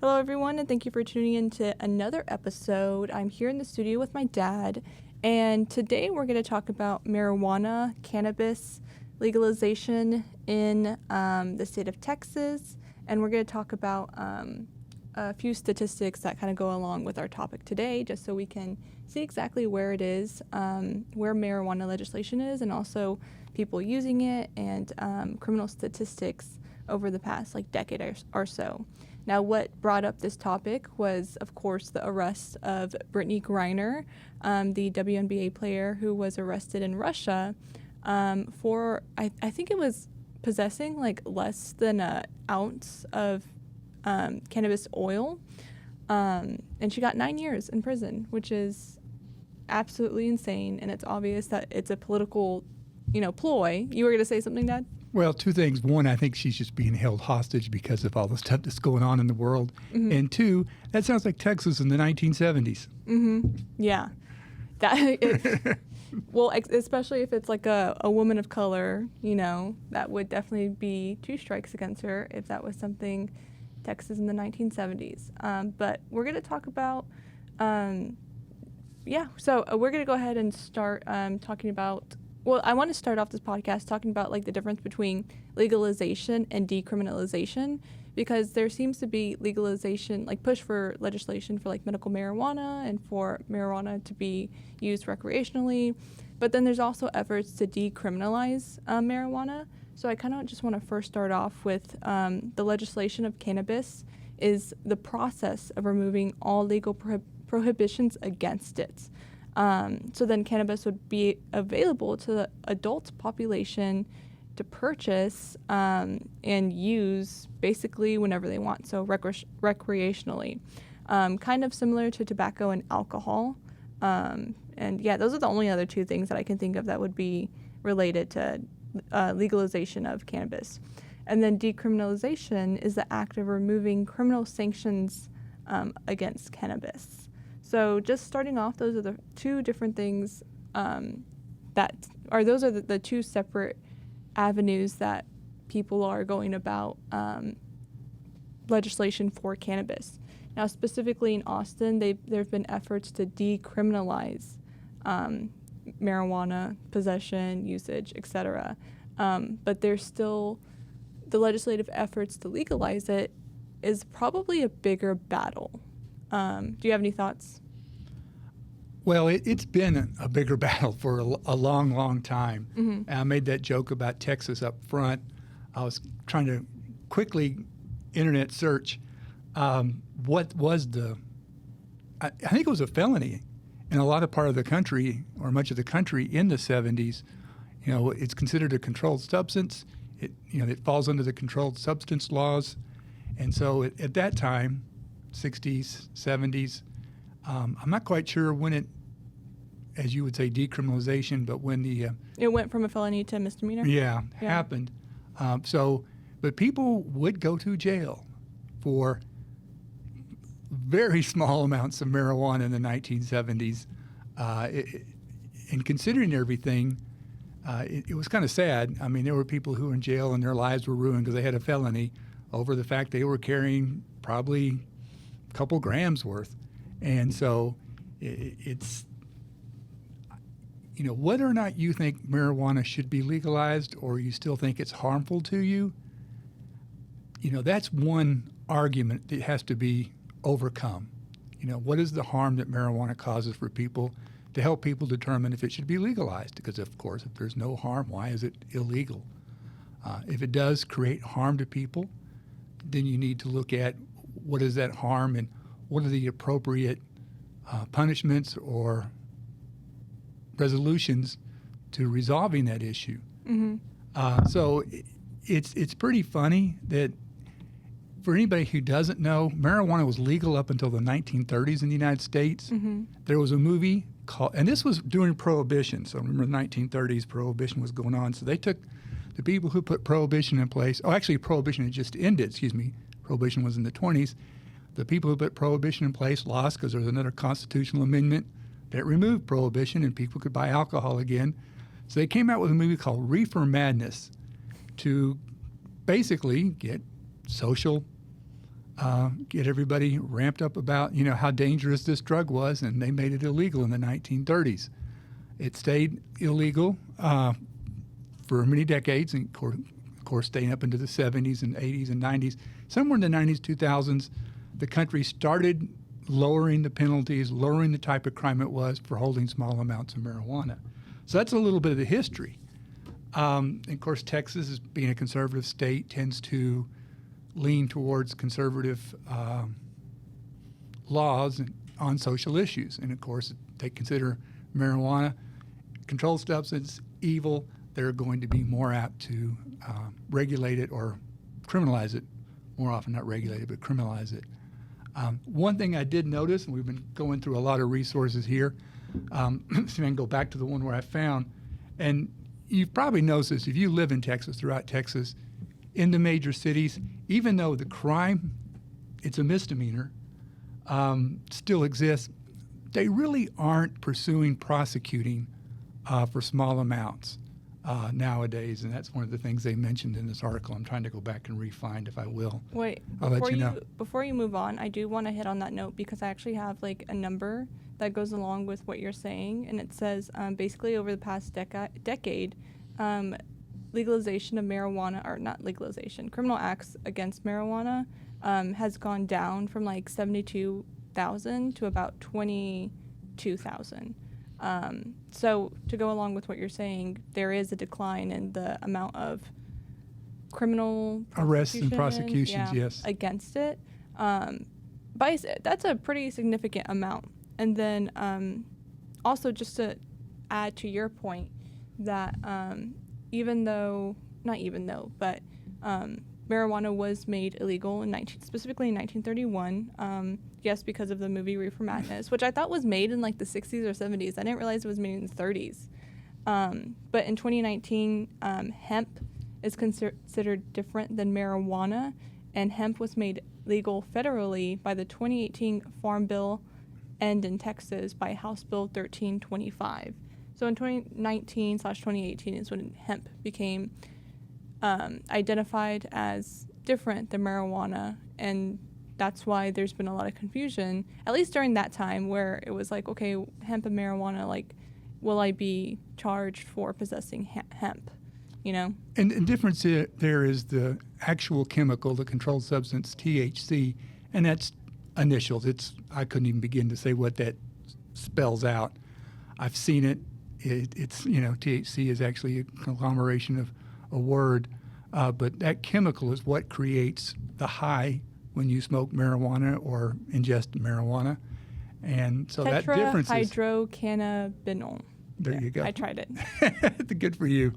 Hello, everyone, and thank you for tuning in to another episode. I'm here in the studio with my dad, and today we're going to talk about marijuana, cannabis legalization in the state of Texas, and we're going to talk about a few statistics that kind of go along with our topic today, just so we can see exactly where it is, where marijuana legislation is, and also people using it, and criminal statistics over the past decade or so. Now, what brought up this topic was, of course, the arrest of Brittany Griner, the WNBA player who was arrested in Russia for, I think it was possessing less than an ounce of cannabis oil. And she got 9 years in prison, which is absolutely insane. And it's obvious that it's a political, ploy. You were going to say something, Dad? Well, two things. One, I think she's just being held hostage because of all the stuff that's going on in the world. Mm-hmm. And two, that sounds like Texas in the 1970s. Mm-hmm. Yeah. Well, especially if it's a woman of color, that would definitely be 2 strikes against her if that was something Texas in the 1970s. But we're going to talk about, so we're going to go ahead and start talking about. Well, I want to start off this podcast talking about the difference between legalization and decriminalization, because there seems to be legalization, push for legislation for medical marijuana and for marijuana to be used recreationally. But then there's also efforts to decriminalize marijuana. So I kind of just want to first start off with the legislation of cannabis is the process of removing all legal prohibitions against it. So then cannabis would be available to the adult population to purchase and use basically whenever they want, so recreationally. Kind of similar to tobacco and alcohol. Those are the only other 2 things that I can think of that would be related to legalization of cannabis. And then decriminalization is the act of removing criminal sanctions against cannabis. So just starting off, those are the 2 different things those are the 2 separate avenues that people are going about legislation for cannabis. Now, specifically in Austin, there have been efforts to decriminalize marijuana possession, usage, etc. But there's still the legislative efforts to legalize it is probably a bigger battle. Do you have any thoughts? Well, it's been a bigger battle for a long, long time. Mm-hmm. I made that joke about Texas up front. I was trying to quickly internet search what was I think it was a felony in a lot of part of the country, or much of the country in the 70s. It's considered a controlled substance. It falls under the controlled substance laws. And so at that time, 60s, 70s, I'm not quite sure when it, as you would say, decriminalization, but when it went from a felony to a misdemeanor? Yeah. Happened. But people would go to jail for very small amounts of marijuana in the 1970s. And considering everything, it was kind of sad. I mean, there were people who were in jail and their lives were ruined because they had a felony over the fact they were carrying probably a couple grams worth. And so it's, whether or not you think marijuana should be legalized or you still think it's harmful to you, that's one argument that has to be overcome. What is the harm that marijuana causes for people, to help people determine if it should be legalized? Because, of course, if there's no harm, why is it illegal? If it does create harm to people, then you need to look at what is that harm and what are the appropriate punishments or resolutions to resolving that issue. Mm-hmm. So it's pretty funny that, for anybody who doesn't know, marijuana was legal up until the 1930s in the United States. Mm-hmm. There was a movie called, and this was during Prohibition. So remember, the 1930s, Prohibition was going on. So they took the people who put Prohibition in place. Oh, actually, Prohibition had just ended. Prohibition was in the 20s. The people who put Prohibition in place lost because there was another constitutional amendment that removed Prohibition and people could buy alcohol again. So they came out with a movie called Reefer Madness to basically get social get everybody ramped up about, how dangerous this drug was, and they made it illegal in the 1930s. It stayed illegal for many decades, and of course, staying up into the 70s and 80s and 90s. Somewhere in the 90s, 2000s, the country started lowering the penalties, lowering the type of crime it was for holding small amounts of marijuana. So that's a little bit of the history. And of course, Texas, as being a conservative state, tends to lean towards conservative laws on social issues. And of course, they consider marijuana controlled substance evil. They're going to be more apt to regulate it or criminalize it more often, not regulate it, but criminalize it. One thing I did notice, and we've been going through a lot of resources here, so I can go back to the one where I found, and you've probably noticed this if you live in Texas, throughout Texas, in the major cities, even though the crime, it's a misdemeanor, still exists, they really aren't prosecuting for small amounts nowadays, and that's one of the things they mentioned in this article. I'm trying to go back and re-find if I will. Wait, I'll let you know. Before you move on, I do want to hit on that note because I actually have like a number that goes along with what you're saying, and it says basically over the past decade, legalization of marijuana, or not legalization, criminal acts against marijuana has gone down from like 72,000 to about 22,000. So to go along with what you're saying, there is a decline in the amount of criminal arrests and prosecutions, yes, against it. That's a pretty significant amount. And then also just to add to your point that marijuana was made illegal specifically in 1931. Yes, because of the movie Reefer Madness, which I thought was made in like the 60s or 70s. I didn't realize it was made in the 30s. But in 2019, hemp is considered different than marijuana, and hemp was made legal federally by the 2018 Farm Bill and in Texas by House Bill 1325. So in 2019/2018 is when hemp became identified as different than marijuana, and that's why there's been a lot of confusion, at least during that time, where it was like, okay, hemp and marijuana, like, will I be charged for possessing hemp, And the difference there is the actual chemical, the controlled substance, THC, and that's initials. I couldn't even begin to say what that spells out. I've seen it. It's THC is actually a conglomeration of a word, but that chemical is what creates the high when you smoke marijuana or ingest marijuana, and so that difference is tetrahydrocannabinol. There you go. I tried it. Good for you.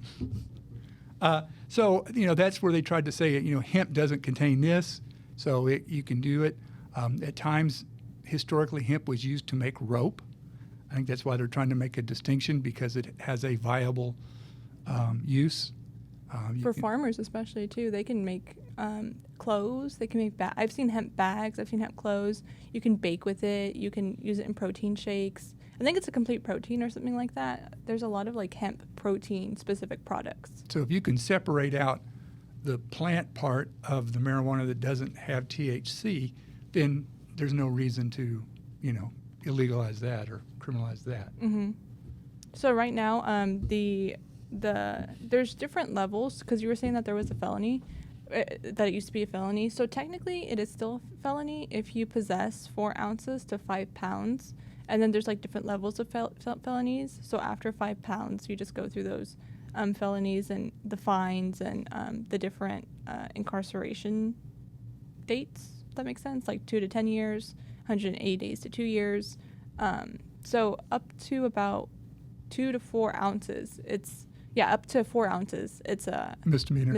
So that's where they tried to say hemp doesn't contain this, so you can do it. At times, historically, hemp was used to make rope. I think that's why they're trying to make a distinction, because it has a viable use. For farmers especially, too. They can make clothes. They can make I've seen hemp bags. I've seen hemp clothes. You can bake with it. You can use it in protein shakes. I think it's a complete protein or something like that. There's a lot of like hemp protein-specific products. So if you can separate out the plant part of the marijuana that doesn't have THC, then there's no reason to, illegalize that or criminalize that. Mm-hmm. So right now, there's different levels, because you were saying that there was a felony, that it used to be a felony. So technically, it is still a felony if you possess 4 ounces to 5 pounds. And then there's like different levels of felonies. So after 5 pounds, you just go through those felonies and the fines and the different incarceration dates. If that makes sense, like 2 to 10 years, 180 days to 2 years. So up to about 2 to 4 ounces, up to 4 ounces, it's a misdemeanor.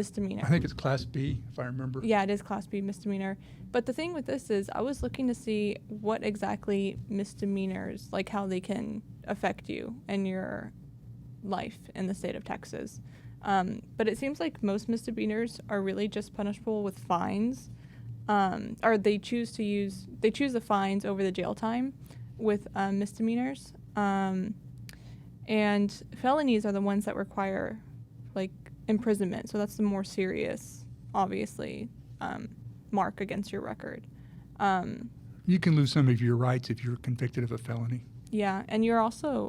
I think it's Class B, if I remember. Yeah, it is Class B misdemeanor. But the thing with this is, I was looking to see what exactly misdemeanors, like how they can affect you and your life in the state of Texas. But it seems like most misdemeanors are really just punishable with fines, or they choose the fines over the jail time with misdemeanors. And felonies are the ones that require like imprisonment. So that's the more serious, obviously, mark against your record. You can lose some of your rights if you're convicted of a felony. Yeah, and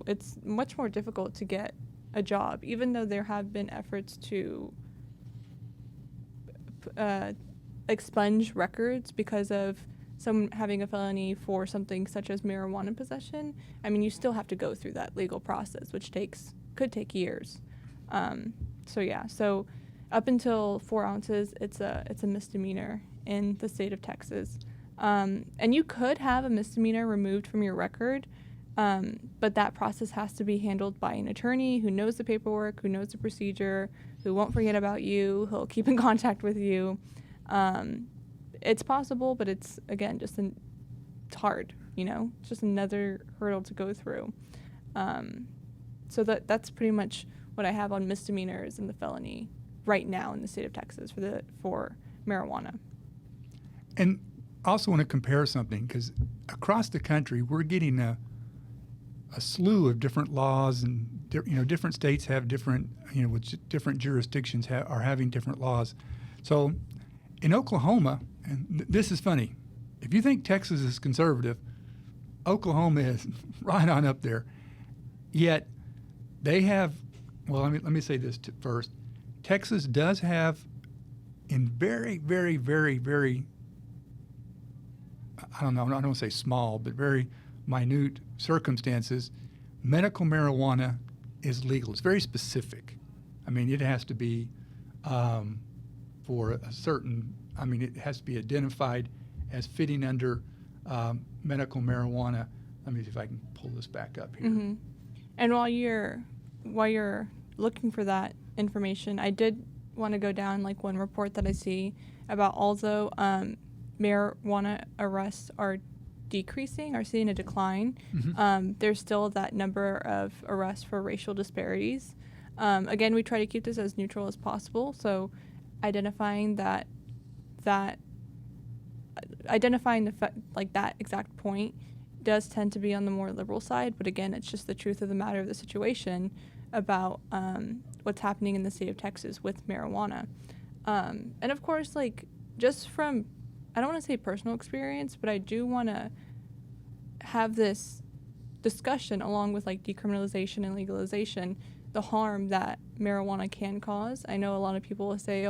it's much more difficult to get a job, even though there have been efforts to expunge records because of someone having a felony for something such as marijuana possession. I mean, you still have to go through that legal process, which could take years. So up until 4 ounces, it's a misdemeanor in the state of Texas. And you could have a misdemeanor removed from your record, but that process has to be handled by an attorney who knows the paperwork, who knows the procedure, who won't forget about you, who'll keep in contact with you. It's possible, but it's, again, it's hard, It's just another hurdle to go through. So that's pretty much what I have on misdemeanors and the felony right now in the state of Texas for marijuana. And I also want to compare something, because across the country we're getting a slew of different laws, and different states have different different jurisdictions are having different laws. So in Oklahoma, and this is funny, if you think Texas is conservative, Oklahoma is right on up there. Yet they have, well, let me say this first. Texas does have, in very, very, very, very, I don't want to say small, but very minute circumstances, medical marijuana is legal. It's very specific. I mean, it has to be for a certain, it has to be identified as fitting under medical marijuana. Let me see if I can pull this back up here. Mm-hmm. And while you're looking for that information, I did want to go down one report that I see about, although marijuana arrests are decreasing or seeing a decline, Mm-hmm. there's still that number of arrests for racial disparities. Again, we try to keep this as neutral as possible, so identifying that exact point does tend to be on the more liberal side, but again, it's just the truth of the matter of the situation about what's happening in the state of Texas with marijuana. And of course, just from, I don't want to say personal experience, but I do want to have this discussion along with decriminalization and legalization, the harm that marijuana can cause. I know a lot of people will say,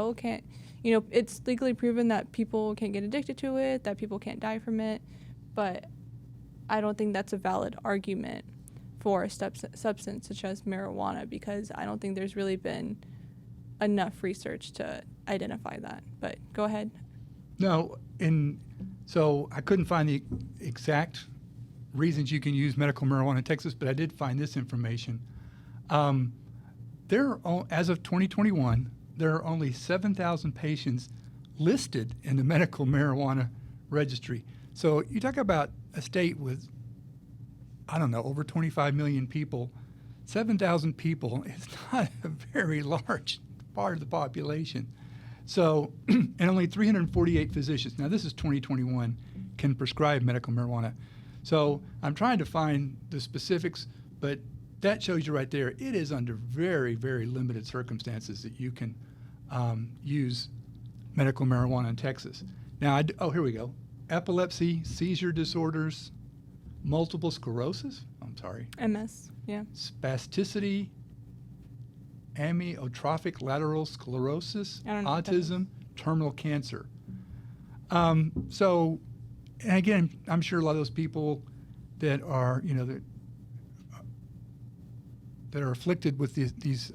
it's legally proven that people can't get addicted to it, that people can't die from it, but I don't think that's a valid argument for a substance such as marijuana, because I don't think there's really been enough research to identify that. But go ahead. No, so I couldn't find the exact reasons you can use medical marijuana in Texas, but I did find this information. As of 2021, there are only 7,000 patients listed in the medical marijuana registry. So you talk about a state with, over 25 million people. 7,000 people is not a very large part of the population. So, and only 348 physicians, now this is 2021, can prescribe medical marijuana. So I'm trying to find the specifics, but that shows you right there, it is under very, very limited circumstances that you can use medical marijuana in Texas. Now, here we go. Epilepsy, seizure disorders, multiple sclerosis, MS, yeah. Spasticity, amyotrophic lateral sclerosis, I don't know autism, terminal cancer. So, and again, I'm sure a lot of those people that are, that are afflicted with these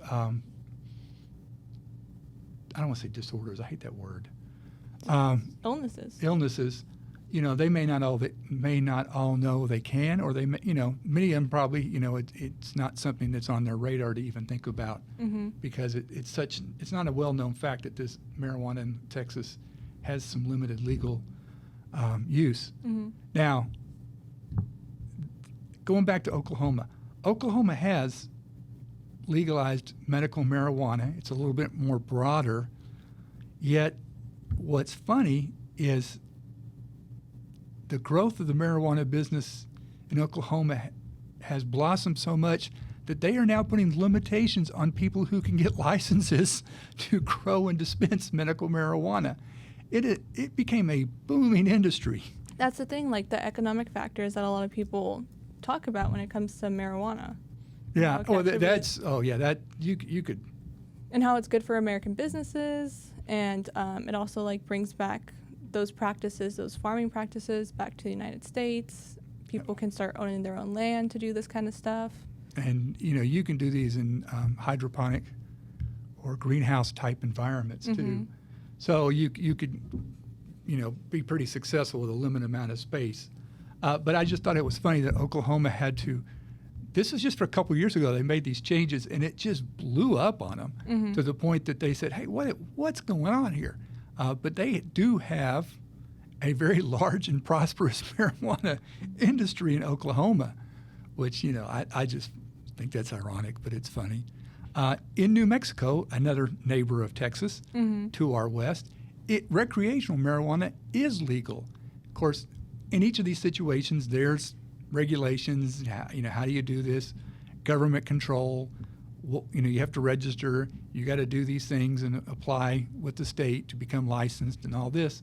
I don't want to say disorders, I hate that word. Illnesses, they may not all know they can, or they may, many of them probably, it's not something that's on their radar to even think about, because it's not a well-known fact that this marijuana in Texas has some limited legal use. Mm-hmm. Now, going back to Oklahoma has legalized medical marijuana. It's a little bit more broader, yet what's funny is the growth of the marijuana business in Oklahoma has blossomed so much that they are now putting limitations on people who can get licenses to grow and dispense medical marijuana. It became a booming industry. That's the thing, like the economic factors that a lot of people talk about when it comes to marijuana. Yeah. it Oh, contributes- that's. Oh, yeah. That you could. and how it's good for American businesses, and it also like brings back those practices, those farming practices, back to the United States. People can start owning their own land to do this kind of stuff. And you can do these in hydroponic or greenhouse type environments too. So you could be pretty successful with a limited amount of space. But I just thought it was funny that Oklahoma had to. This is just for a couple years ago. They made these changes, and it just blew up on them to the point that they said, "Hey, what's going on here?" But they do have a very large and prosperous marijuana industry in Oklahoma, which I just think that's ironic, but it's funny. In New Mexico, another neighbor of Texas to our west, recreational marijuana is legal. Of course, in each of these situations, there's regulations. How do you do this? Government control. You have to register. You got to do these things and apply with the state to become licensed and all this.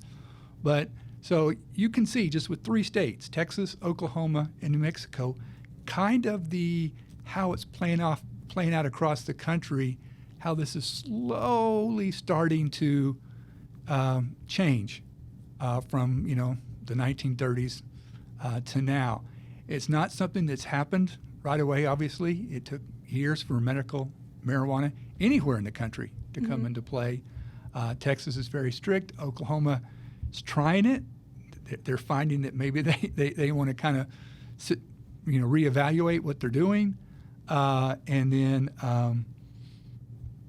But so you can see just with 3 states, Texas, Oklahoma, and New Mexico, kind of how it's playing out across the country, how this is slowly starting to change from the 1930s to now. It's not something that's happened right away. Obviously, it took years for medical marijuana anywhere in the country to come into play. Texas is very strict. Oklahoma is trying it. They're finding that maybe they want to kind of reevaluate what they're doing. And then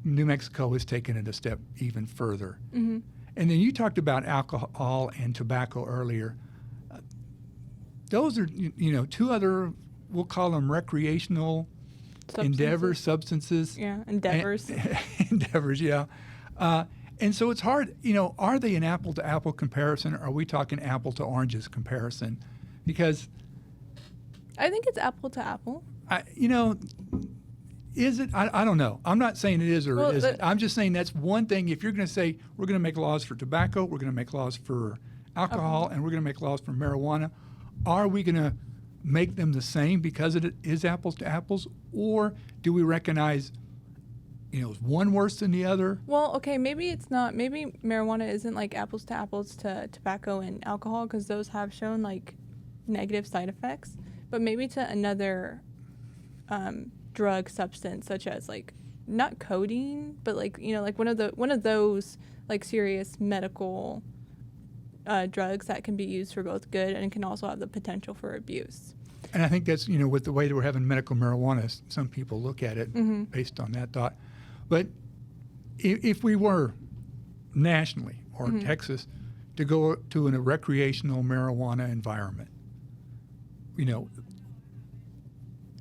New Mexico is taking it a step even further. And then you talked about alcohol and tobacco earlier. Those are, 2 other, we'll call them recreational substances. Yeah, endeavors. Endeavors, yeah. And so it's hard, are they an apple-to-apple comparison, or are we talking apple-to-oranges comparison? Because I think it's apple to apple. Is it? I don't know. I'm not saying it is or it isn't. I'm just saying that's one thing. If you're going to say we're going to make laws for tobacco, we're going to make laws for alcohol, and we're going to make laws for marijuana, are we going to make them the same because it is apples to apples, or do we recognize, is one worse than the other? Well, okay, maybe it's not. Maybe marijuana isn't like apples to apples to tobacco and alcohol, because those have shown like negative side effects. But maybe to another drug substance, such as like not codeine, but like like one of those like serious medical drugs that can be used for both good and can also have the potential for abuse. And I think that's with the way that we're having medical marijuana, some people look at it based on that thought. But if we were nationally or Texas to go to a recreational marijuana environment,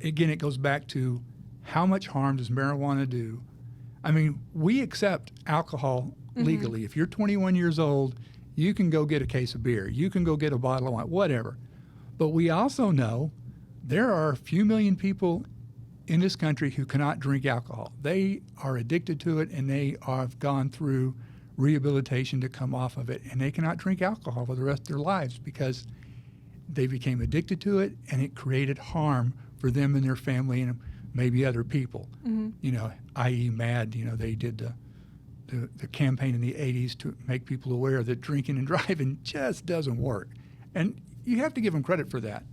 again, it goes back to how much harm does marijuana do? I mean, we accept alcohol legally. If you're 21 years old, you can go get a case of beer. You can go get a bottle of wine, whatever. But we also know there are a few million people in this country who cannot drink alcohol. They are addicted to it, and they have gone through rehabilitation to come off of it, and they cannot drink alcohol for the rest of their lives because they became addicted to it, and it created harm for them and their family and maybe other people. I.e. MAD, they did the campaign in the 80s to make people aware that drinking and driving just doesn't work. And you have to give them credit for that.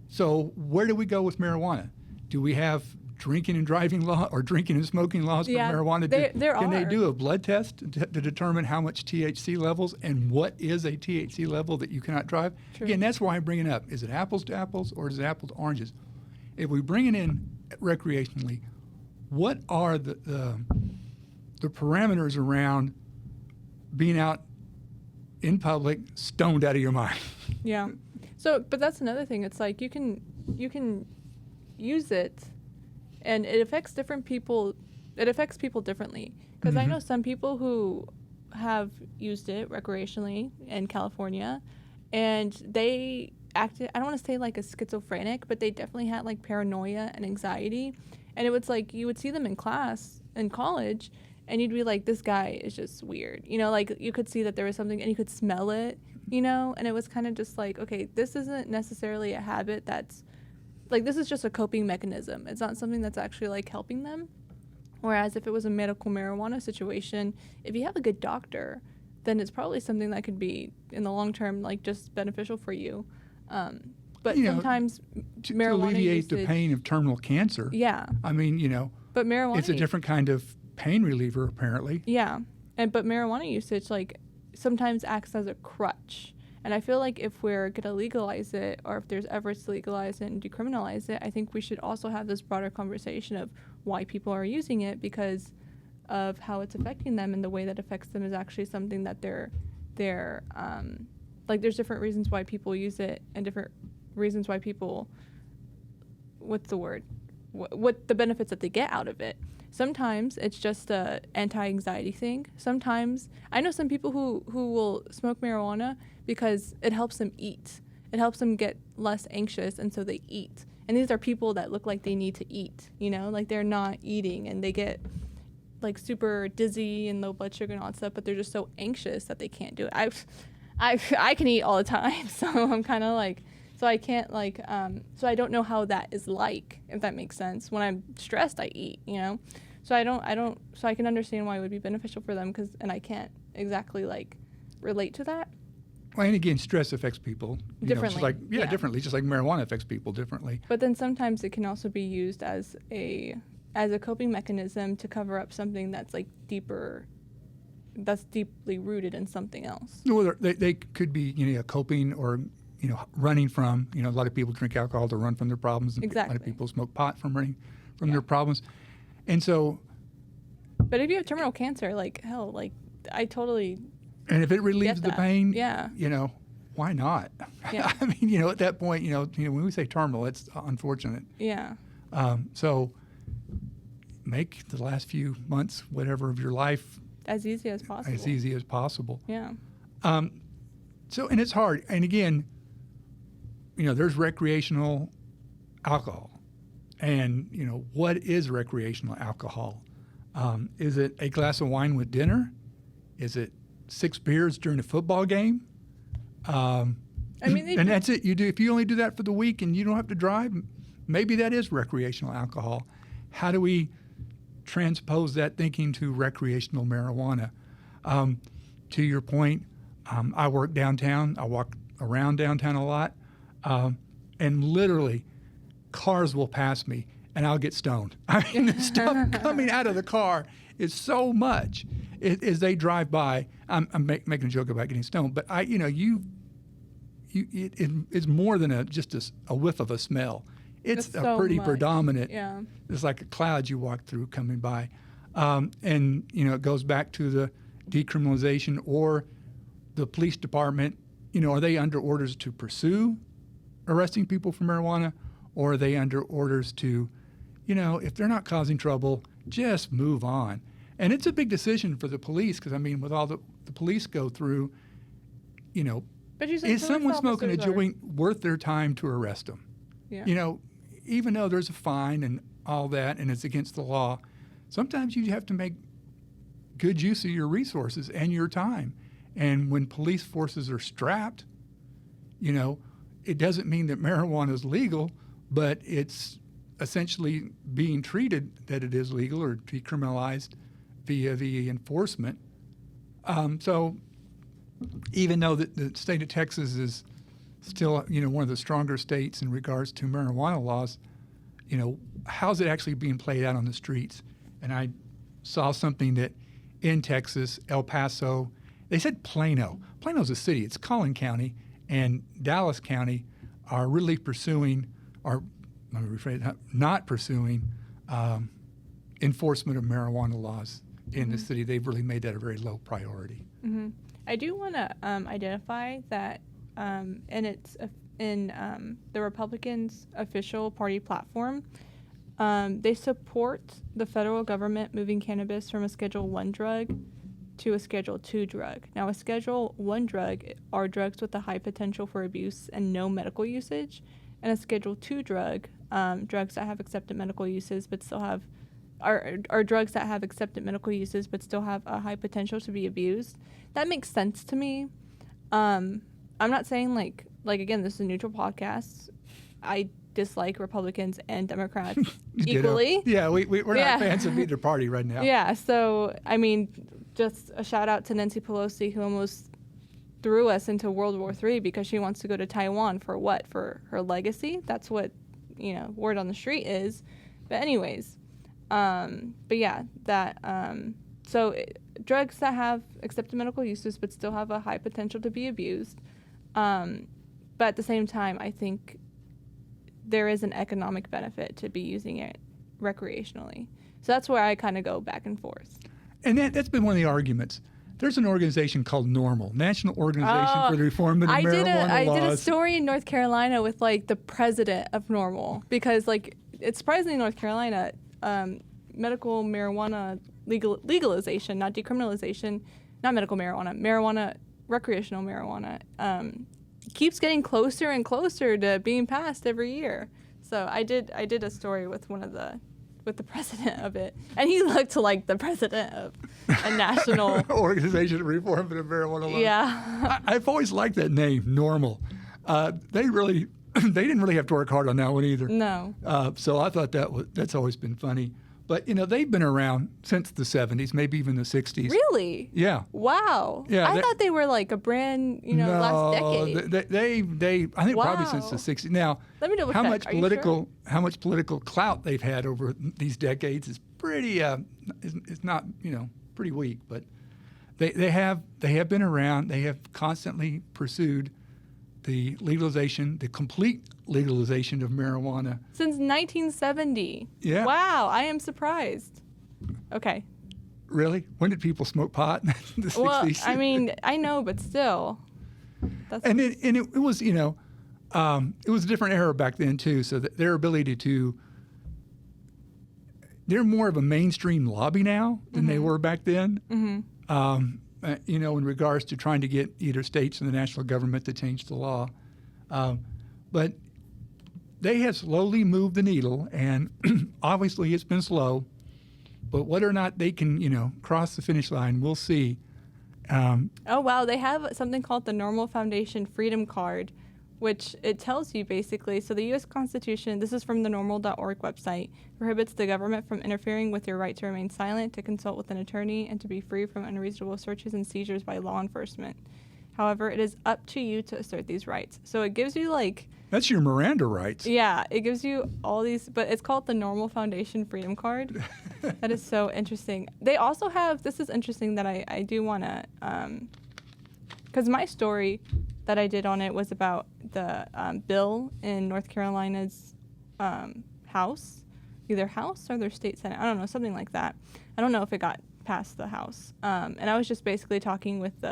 So where do we go with marijuana? Do we have drinking and driving law or drinking and smoking laws for marijuana? Can they do a blood test to determine how much THC levels and what is a THC level that you cannot drive? True. Again, that's why I bring it up. Is it apples to apples or is it apples to oranges? If we bring it in recreationally, what are the parameters around being out in public stoned out of your mind? Yeah. So, but that's another thing. It's like you can use it, and it affects different people. It affects people differently. Because I know some people who have used it recreationally in California, and they acted, I don't want to say like a schizophrenic, but they definitely had like paranoia and anxiety. And it was like you would see them in class in college, and you'd be like, this guy is just weird. You know, like you could see that there was something and you could smell it, you know, and it was kind of just like, okay, this isn't necessarily a habit that's like, this is just a coping mechanism. It's not something that's actually like helping them. Whereas if it was a medical marijuana situation, if you have a good doctor, then it's probably something that could be in the long term like just beneficial for you. But You know, sometimes to marijuana alleviate the usage- pain of terminal cancer. Yeah, I mean, you know, but marijuana it's a different kind of pain reliever, apparently. Yeah, but marijuana usage like sometimes acts as a crutch, and I feel like if we're gonna legalize it, or if there's efforts to legalize it and decriminalize it, I think we should also have this broader conversation of why people are using it, because of how it's affecting them, and the way that affects them is actually something that they're like, there's different reasons why people use it and different reasons why people, what's the word, what the benefits that they get out of it. Sometimes it's just a anti-anxiety thing. Sometimes I know some people who will smoke marijuana because it helps them eat. It helps them get less anxious, and so they eat. And these are people that look like they need to eat, you know, like they're not eating and they get like super dizzy and low blood sugar and all that stuff, but they're just so anxious that they can't do it. I can eat all the time, so I'm kind of like, so I can't like, so I don't know how that is like, if that makes sense. When I'm stressed, I eat, you know? So so I can understand why it would be beneficial for them, and I can't exactly like relate to that. Well, and again, stress affects people you know, Differently, just like, yeah. differently, just like marijuana affects people differently. But then sometimes it can also be used as a coping mechanism to cover up something that's like deeper, that's deeply rooted in something else. Well, they could be, you know, coping or, you know, running from, you know, a lot of people drink alcohol to run from their problems. And a lot Exactly. of people smoke pot from running from Yeah. their problems. And so, But if you have terminal cancer, like, hell, like, I totally, and if it relieves the that. pain, Yeah. you know, why not? Yeah. I mean, you know, at that point, you know, when we say terminal, it's unfortunate. yeah. So make the last few months, whatever, of your life As easy as possible. as easy as possible. Yeah. So, and it's hard. And again, you know, there's recreational alcohol. And, you know, what is recreational alcohol? Is it a glass of wine with dinner? Is it 6 beers during a football game? I mean, they and do- that's it. You do. If you only do that for the week and you don't have to drive, maybe that is recreational alcohol. How do we transpose that thinking to recreational marijuana? To your point, I work downtown. I walk around downtown a lot, and literally, cars will pass me, and I'll get stoned. I mean, the stuff coming out of the car is so much. As they drive by, I'm making a joke about getting stoned, but it's more than just a whiff of a smell. It's It's a so pretty much. predominant. Yeah. It's like a cloud you walk through coming by, and you know it goes back to the decriminalization or the police department. You know, are they under orders to pursue arresting people for marijuana, or are they under orders to, you know, if they're not causing trouble, just move on? And it's a big decision for the police because I mean, with all the police go through, you know, But you said is police someone smoking a officers are- joint worth their time to arrest them? Yeah. You know, even though there's a fine and all that and it's against the law, sometimes you have to make good use of your resources and your time. And when police forces are strapped, you know, it doesn't mean that marijuana is legal, but it's essentially being treated that it is legal or decriminalized via the enforcement. So even though the state of Texas is still, you know, one of the stronger states in regards to marijuana laws, you know, how's it actually being played out on the streets? And I saw something that in Texas, El Paso, they said Plano. Plano's a city. It's Collin County, and Dallas County are really pursuing, or let me rephrase that, not pursuing enforcement of marijuana laws in the city. They've really made that a very low priority. Mm-hmm. I do want to identify that, and it's in the Republicans' official party platform. They support the federal government moving cannabis from a Schedule I drug to a Schedule II drug. Now, a Schedule I drug are drugs with a high potential for abuse and no medical usage, and a Schedule II drug, drugs that have accepted medical uses but still have are drugs that have accepted medical uses but still have a high potential to be abused. That makes sense to me. I'm not saying like again, this is a neutral podcast. I dislike Republicans and Democrats equally. Yeah, we're not fans of either party right now. Yeah, so I mean, just a shout out to Nancy Pelosi, who almost threw us into World War III because she wants to go to Taiwan for what? For her legacy? That's what, word on the street is. But anyways, but yeah, drugs that have accepted medical uses but still have a high potential to be abused. But at the same time, I think there is an economic benefit to be using it recreationally. So that's where I kind of go back and forth. And that's been one of the arguments. There's an organization called NORML, National Organization for the Reform of the Marijuana Laws. I did a story in North Carolina with the president of NORML because it's surprisingly North Carolina, medical marijuana legalization, not decriminalization, not medical marijuana, recreational marijuana, keeps getting closer and closer to being passed every year. So I did a story with the president of it, and he looked like the president of a national organization to reform the marijuana laws. Yeah, I've always liked that name, NORML. They didn't really have to work hard on that one either. No. So I thought that's always been funny. But they've been around since the 70s, maybe even the 60s. Really? Yeah. Wow. Yeah. I thought they were a brand, last decade. They I think probably since the 60s. Now, let me double how check. How much political clout they've had over these decades is pretty is not pretty weak, but they have been around. They have constantly pursued the complete legalization of marijuana. Since 1970. Yeah. Wow, I am surprised. Okay. Really? When did people smoke pot? In the 60s? Well, I mean, I know, but still. It was, it was a different era back then too, so that their ability they're more of a mainstream lobby now than they were back then. Mm-hmm. In regards to trying to get either states or the national government to change the law. But they have slowly moved the needle, and obviously it's been slow. But whether or not they can, cross the finish line, we'll see. Oh, wow. They have something called the NORML Foundation Freedom Card, which it tells you basically. So the U.S. Constitution, this is from the NORML.org website, prohibits the government from interfering with your right to remain silent, to consult with an attorney, and to be free from unreasonable searches and seizures by law enforcement. However, it is up to you to assert these rights. So it gives you That's your Miranda rights. Yeah, it gives you all these, but it's called the NORML Foundation Freedom Card. That is so interesting. They also have, this is interesting that I do want to, because my story that I did on it was about the bill in North Carolina's House, either House or their state Senate. I don't know, something like that. I don't know if it got past the House. And I was just basically talking with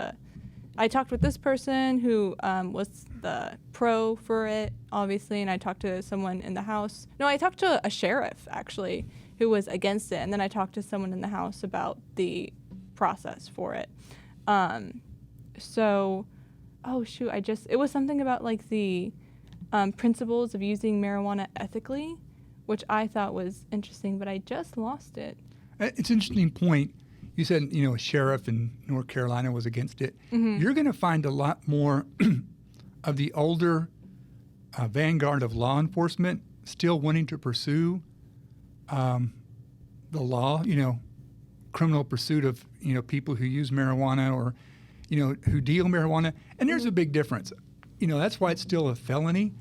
I talked with this person who was the pro for it, obviously, and I talked to someone in the House. No, I talked to a sheriff, actually, who was against it, and then I talked to someone in the House about the process for it. It was something about the principles of using marijuana ethically, which I thought was interesting, but I just lost it. It's an interesting point. You said, a sheriff in North Carolina was against it. Mm-hmm. You're going to find a lot more of the older vanguard of law enforcement still wanting to pursue the law, criminal pursuit of, people who use marijuana or, who deal marijuana. And there's a big difference. That's why it's still a felony.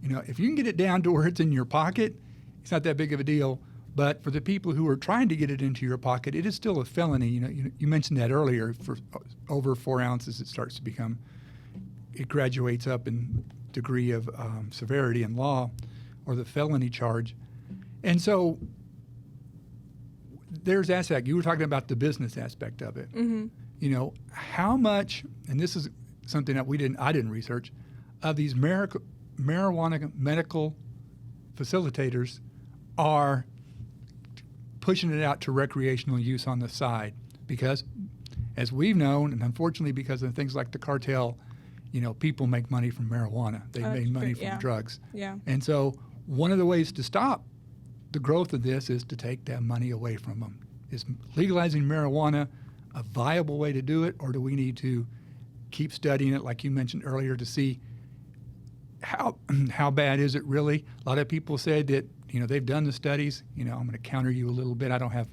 If you can get it down to where it's in your pocket, it's not that big of a deal. But for the people who are trying to get it into your pocket, it is still a felony. You mentioned that earlier. For over 4 ounces, it graduates up in degree of severity in law, or the felony charge. And so there's aspect. You were talking about the business aspect of it. Mm-hmm. How much, and this is something that I didn't research, of these marijuana medical facilitators are pushing it out to recreational use on the side, because as we've known, and unfortunately because of things like the cartel, people make money from marijuana. They made money from drugs. Yeah. And so one of the ways to stop the growth of this is to take that money away from them. Is legalizing marijuana a viable way to do it, or do we need to keep studying it, like you mentioned earlier, to see how bad is it really? A lot of people said that, they've done the studies. I'm going to counter you a little bit. I don't have,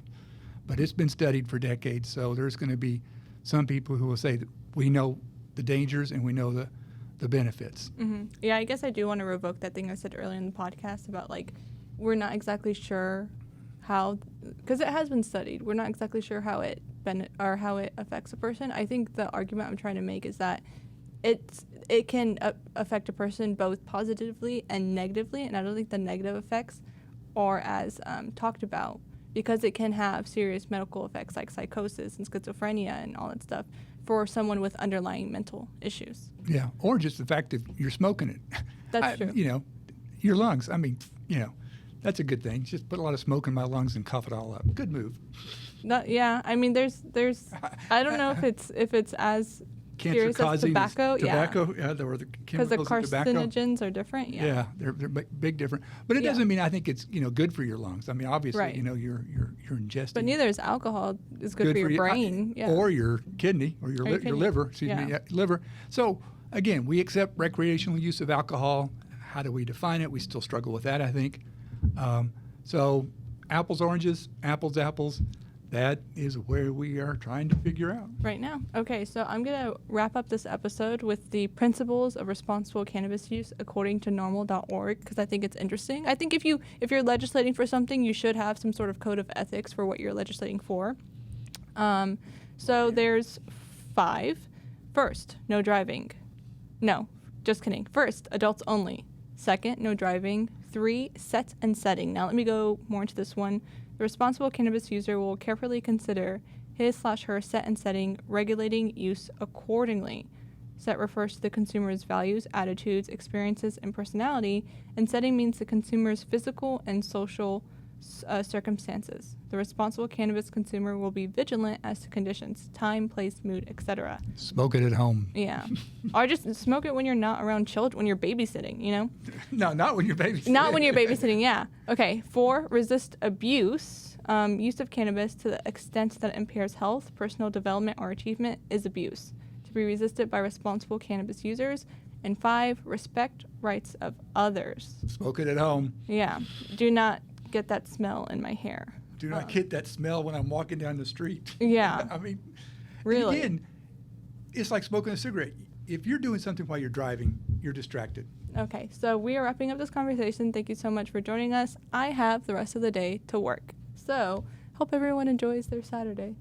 but it's been studied for decades. So there's going to be some people who will say that we know the dangers and we know the benefits. Mm-hmm. Yeah, I guess I do want to revoke that thing I said earlier in the podcast about, like, we're not exactly sure how, because it has been studied, we're not exactly sure how it affects a person. I think the argument I'm trying to make is that it can affect a person both positively and negatively, and I don't think the negative effects are as talked about, because it can have serious medical effects like psychosis and schizophrenia and all that stuff for someone with underlying mental issues. Yeah, or just the fact that you're smoking it. That's true. Your lungs, that's a good thing. Just put a lot of smoke in my lungs and cough it all up. Good move. Yeah, I mean, there's I don't know if it's as serious as tobacco. Tobacco, yeah. Or the Because the chemicals in tobacco. carcinogens are different. Yeah. Yeah, they're big different. But it doesn't mean I think it's good for your lungs. I mean, obviously, Right. You're ingesting. But neither is alcohol. Is good for your brain. Yeah. Or your kidney or your liver. Liver. So again, we accept recreational use of alcohol. How do we define it? We still struggle with that, I think. So apples, oranges, apples. That is where we are trying to figure out. Right now. Okay, so I'm going to wrap up this episode with the principles of responsible cannabis use according to NORML.org, because I think it's interesting. I think if you're legislating for something, you should have some sort of code of ethics for what you're legislating for. So there's 5. First, no driving. No, just kidding. First, adults only. Second, no driving. 3, set and setting. Now let me go more into this one. The responsible cannabis user will carefully consider his/her set and setting, regulating use accordingly. Set refers to the consumer's values, attitudes, experiences, and personality, and setting means the consumer's physical and social circumstances. The responsible cannabis consumer will be vigilant as to conditions, time, place, mood, etc. Smoke it at home. Yeah. Or just smoke it when you're not around children, when you're babysitting, No, not when you're babysitting. Not when you're babysitting, yeah. Okay. 4, resist abuse. Use of cannabis to the extent that it impairs health, personal development, or achievement is abuse, to be resisted by responsible cannabis users. And 5, respect rights of others. Smoke it at home. Yeah. Do not get that smell in my hair. Do not get that smell when I'm walking down the street. Yeah. I mean, really. Again, it's like smoking a cigarette. If you're doing something while you're driving, you're distracted. Okay, so we are wrapping up this conversation. Thank you so much for joining us. I have the rest of the day to work. So, hope everyone enjoys their Saturday.